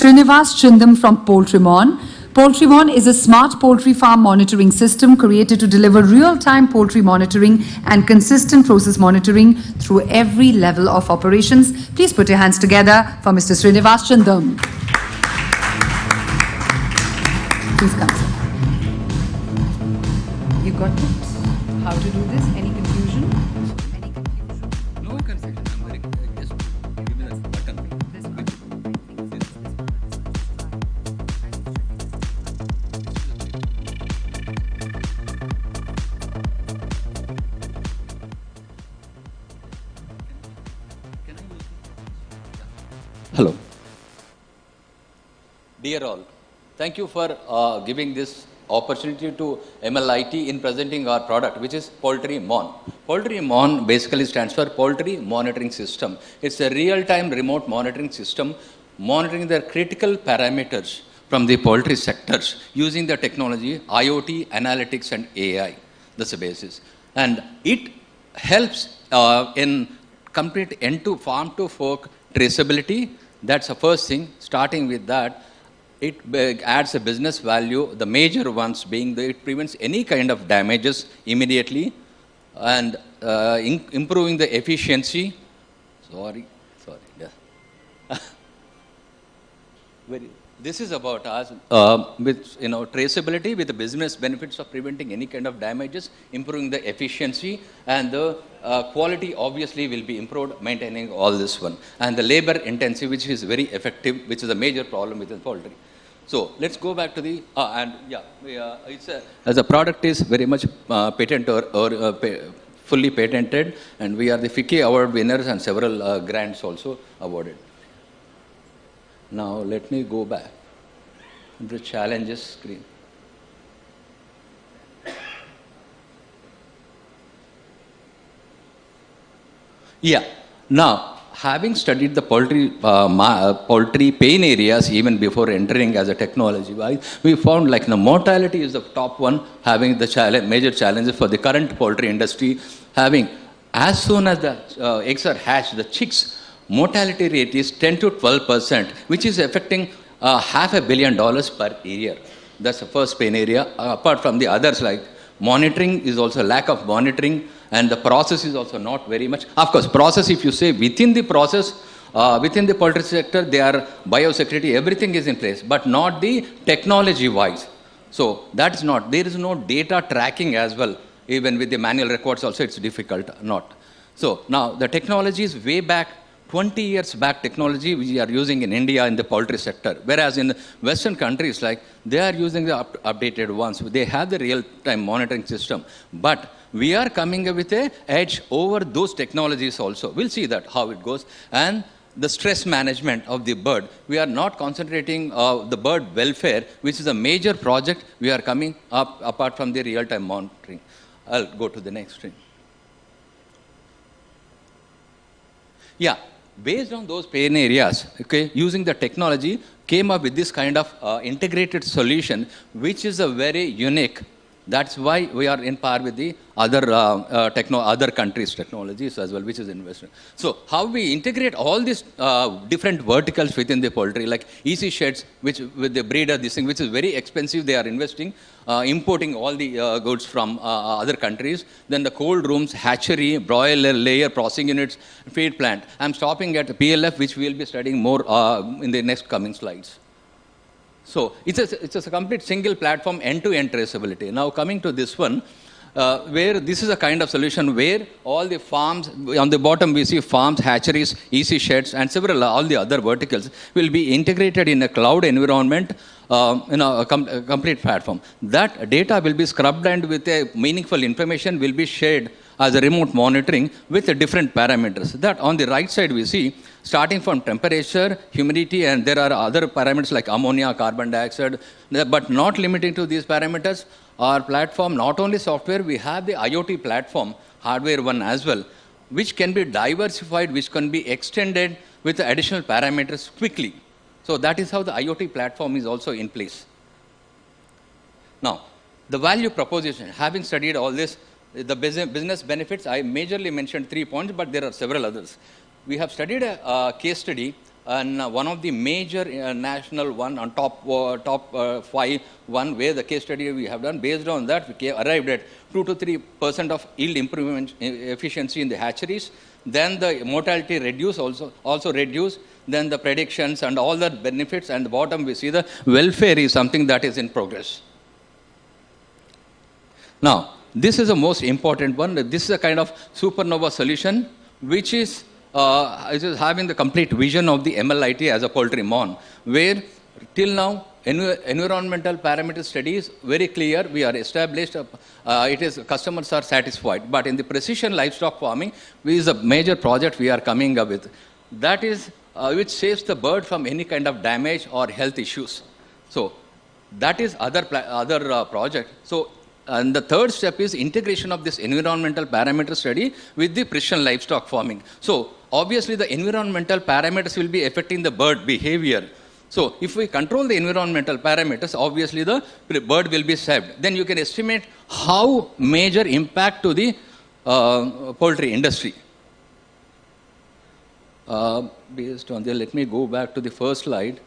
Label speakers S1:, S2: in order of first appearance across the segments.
S1: Srinivas Chindam from Poultrymon. Poultrymon is a smart poultry farm monitoring system created to deliver real-time poultry monitoring and consistent process monitoring through every level of operations. Please put your hands together for Mr. Srinivas Chindam. Please come, sir. You got it? How to do this? Any confusion?
S2: No confusion. I'm very just give me that button.
S1: This button.
S2: Hello. Dear all, thank you for giving this opportunity to Mlit in presenting our product, which is Poultrymon. Poultrymon basically stands for Poultry Monitoring System. It's a real-time remote monitoring system monitoring the critical parameters from the poultry sectors using the technology, IoT, analytics, and AI. That's the basis. And it helps in complete farm to fork traceability. That's the first thing. Starting with that, it adds a business value, the major ones being that it prevents any kind of damages immediately and improving the efficiency. Sorry. Yeah. This is about us with traceability with the business benefits of preventing any kind of damages, improving the efficiency, and the quality obviously will be improved, maintaining all this one. And the labor intensive, which is very effective, which is a major problem within poultry. So let's go back to the, as a product is very much patent or fully patented, and we are the FICCI award winners and several grants also awarded. Now let me go back to the challenges screen. Yeah, now having studied the poultry pain areas even before entering as a technology wise, we found like the mortality is the top one, having the major challenges for the current poultry industry, having as soon as the eggs are hatched, the chicks mortality rate is 10 to 12%, which is affecting $500 million per year. That's the first pain area. Apart from the others, like monitoring is also lack of monitoring, and the process is also not very much. Of course, process, if you say within the process, within the poultry sector, they are biosecurity, everything is in place, but not the technology-wise. So that's not, there is no data tracking as well. Even with the manual records also, it's difficult, not. So now the technology is way back, 20 years back technology we are using in India in the poultry sector. Whereas in Western countries, like they are using the updated ones. They have the real-time monitoring system. But we are coming up with an edge over those technologies also. We'll see that, how it goes. And the stress management of the bird. We are not concentrating the bird welfare, which is a major project we are coming up apart from the real-time monitoring. I'll go to the next screen. Yeah. Based on those pain areas, okay, using the technology, came up with this kind of integrated solution, which is a very unique. That's why we are in par with the other countries' technologies as well, which is invested. So how we integrate all these different verticals within the poultry, like easy sheds, which with the breeder, this thing, which is very expensive, they are investing, importing all the goods from other countries. Then the cold rooms, hatchery, broiler, layer, processing units, feed plant. I'm stopping at PLF, which we will be studying more in the next coming slides. So it's a complete single platform, end-to-end traceability. Now coming to this one, where this is a kind of solution where all the farms, on the bottom we see farms, hatcheries, easy sheds, and several, all the other verticals will be integrated in a cloud environment, a complete platform. That data will be scrubbed and with a meaningful information will be shared as a remote monitoring with the different parameters. That on the right side we see, starting from temperature, humidity, and there are other parameters like ammonia, carbon dioxide, but not limiting to these parameters. Our platform, not only software, we have the IoT platform, hardware one as well, which can be diversified, which can be extended with the additional parameters quickly. So that is how the IoT platform is also in place. Now, the value proposition, having studied all this, the business benefits, I majorly mentioned 3 points, but there are several others. We have studied a case study and one of the major national one on top 5 one where the case study we have done. Based on that, we arrived at 2 to 3% of yield improvement efficiency in the hatcheries. Then the mortality also reduced. Then the predictions and all the benefits, and the bottom we see the welfare is something that is in progress. Now, this is the most important one. This is a kind of supernova solution which is having the complete vision of the Mlit as a Poultrymon, where till now environmental parameter studies very clear. We are established. Customers are satisfied. But in the precision livestock farming, which is a major project we are coming up with, that is which saves the bird from any kind of damage or health issues. So that is other project. So and the third step is integration of this environmental parameter study with the precision livestock farming. So obviously the environmental parameters will be affecting the bird behavior. So if we control the environmental parameters, obviously the bird will be saved. Then you can estimate how major impact to the poultry industry. Based on that, let me go back to the first slide.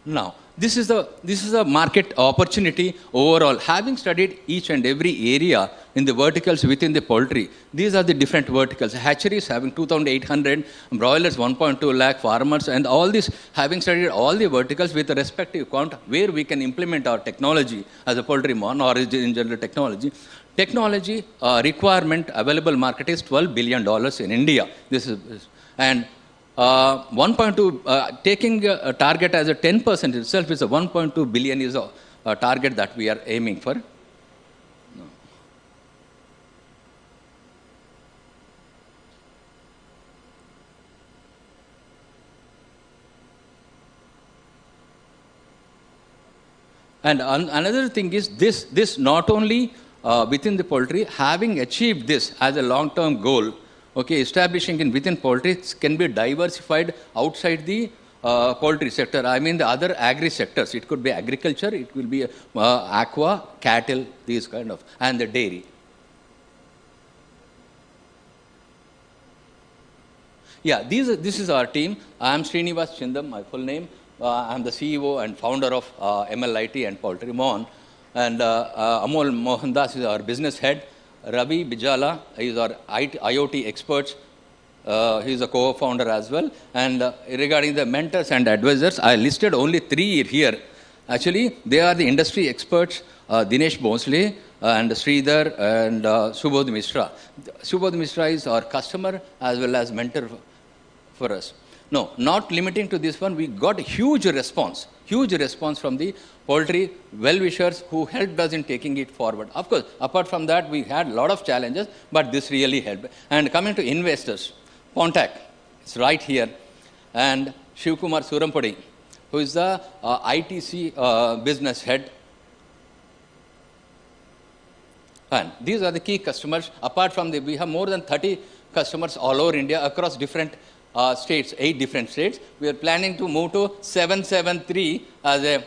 S2: Now, this is a market opportunity overall. Having studied each and every area in the verticals within the poultry, these are the different verticals. Hatcheries having 2,800, broilers 1.2 lakh, farmers, and all this, having studied all the verticals with a respective count where we can implement our technology as a Poultrymon or in general technology. Technology requirement available market is $12 billion in India. And 1.2, taking a target as a 10% itself is a 1.2 billion is a target that we are aiming for. And another thing is this not only within the poultry, having achieved this as a long-term goal, okay, establishing within poultry can be diversified outside the poultry sector. I mean the other agri sectors. It could be agriculture, it will be aqua, cattle, these kind of, and the dairy. Yeah, this is our team. I am Srinivas Chindam, my full name. I am the CEO and founder of Mlit and Poultrymon. And Amol Mohandas is our business head. Ravi Bijala is our IoT expert. He is a co-founder as well. And regarding the mentors and advisors, I listed only 3 here. Actually, they are the industry experts, Dinesh Bhonsle and Sridhar and Subodh Mishra. Subodh Mishra is our customer as well as mentor for us. No, not limiting to this one, we got a huge response from the poultry well-wishers who helped us in taking it forward. Of course, apart from that, we had a lot of challenges, but this really helped. And coming to investors, Pontaq is right here, and Shivkumar Surampudi, who is the ITC business head. And these are the key customers. Apart from we have more than 30 customers all over India across different states, 8 different states. We are planning to move to 773 as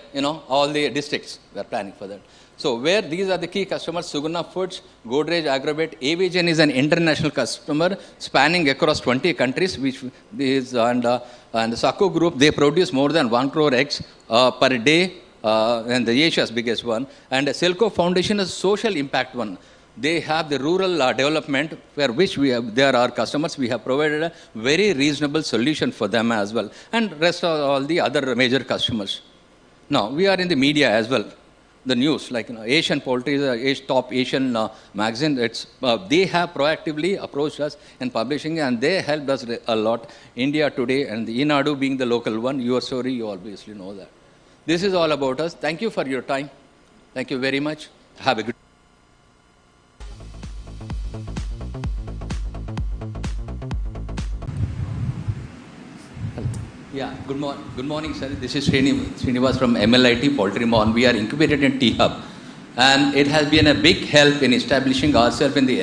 S2: all the districts. We are planning for that. So where these are the key customers: Suguna Foods, Godrej Agrovet, Avigen is an international customer spanning across 20 countries, which is and the Sacco Group, they produce more than 1 crore eggs per day, and the Asia's biggest one. And the Selco Foundation is a social impact one. They have the rural development for which they are our customers. We have provided a very reasonable solution for them as well. And rest of all the other major customers. Now, we are in the media as well. The news, like Asian Poultry is a top Asian magazine. They have proactively approached us in publishing, and they helped us a lot. India Today and the Inadu being the local one, your story, you obviously know that. This is all about us. Thank you for your time. Thank you very much. Have a good Yeah, good morning, sir. This is Srinivas from Mlit Poultrymon. We are incubated in T-Hub, and it has been a big help in establishing ourselves in the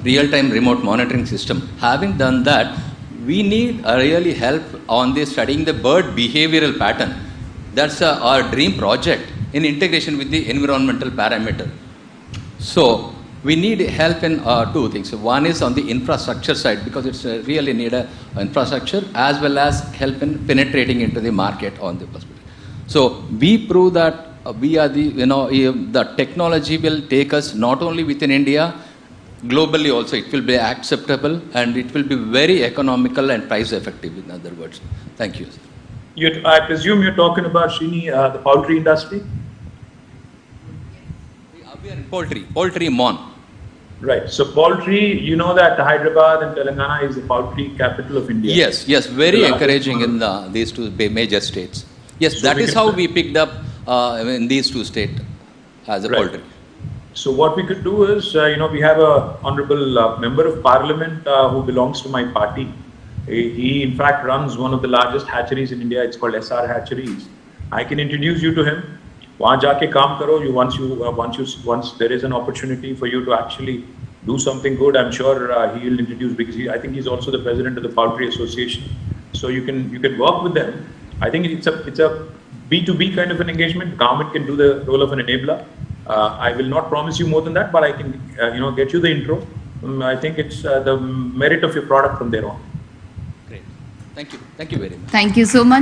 S2: real-time remote monitoring system. Having done that, we need really help on this studying the bird behavioral pattern. That's our dream project. in integration with the environmental parameter. So we need help in two things. One is on the infrastructure side, because it's really need a infrastructure, as well as help in penetrating into the market on the perspective. So we prove that we are the, the technology will take us not only within India, globally also it will be acceptable, and it will be very economical and price effective, in other words. Thank you.
S3: I presume you're talking about, Srini, the poultry industry?
S2: We are in Poultrymon.
S3: Right. So poultry, you know that Hyderabad and Telangana is the poultry capital of India.
S2: Yes, yes, very encouraging in these two major states. Yes, so that is how we picked up in these two states as a poultry.
S3: So what we could do is, we have a honorable member of parliament who belongs to my party. He in fact runs one of the largest hatcheries in India. It's called SR Hatcheries. I can introduce you to him. वहाँ जाके काम करो. Once there is an opportunity for you to actually do something good, I'm sure he will introduce, because I think he's also the president of the Poultry Association. So you can work with them. I think it's a B2B kind of an engagement. Government can do the role of an enabler. I will not promise you more than that, but I can get you the intro. I think it's the merit of your product from there on.
S2: Great. Thank you. Thank you very much.
S1: Thank you so much.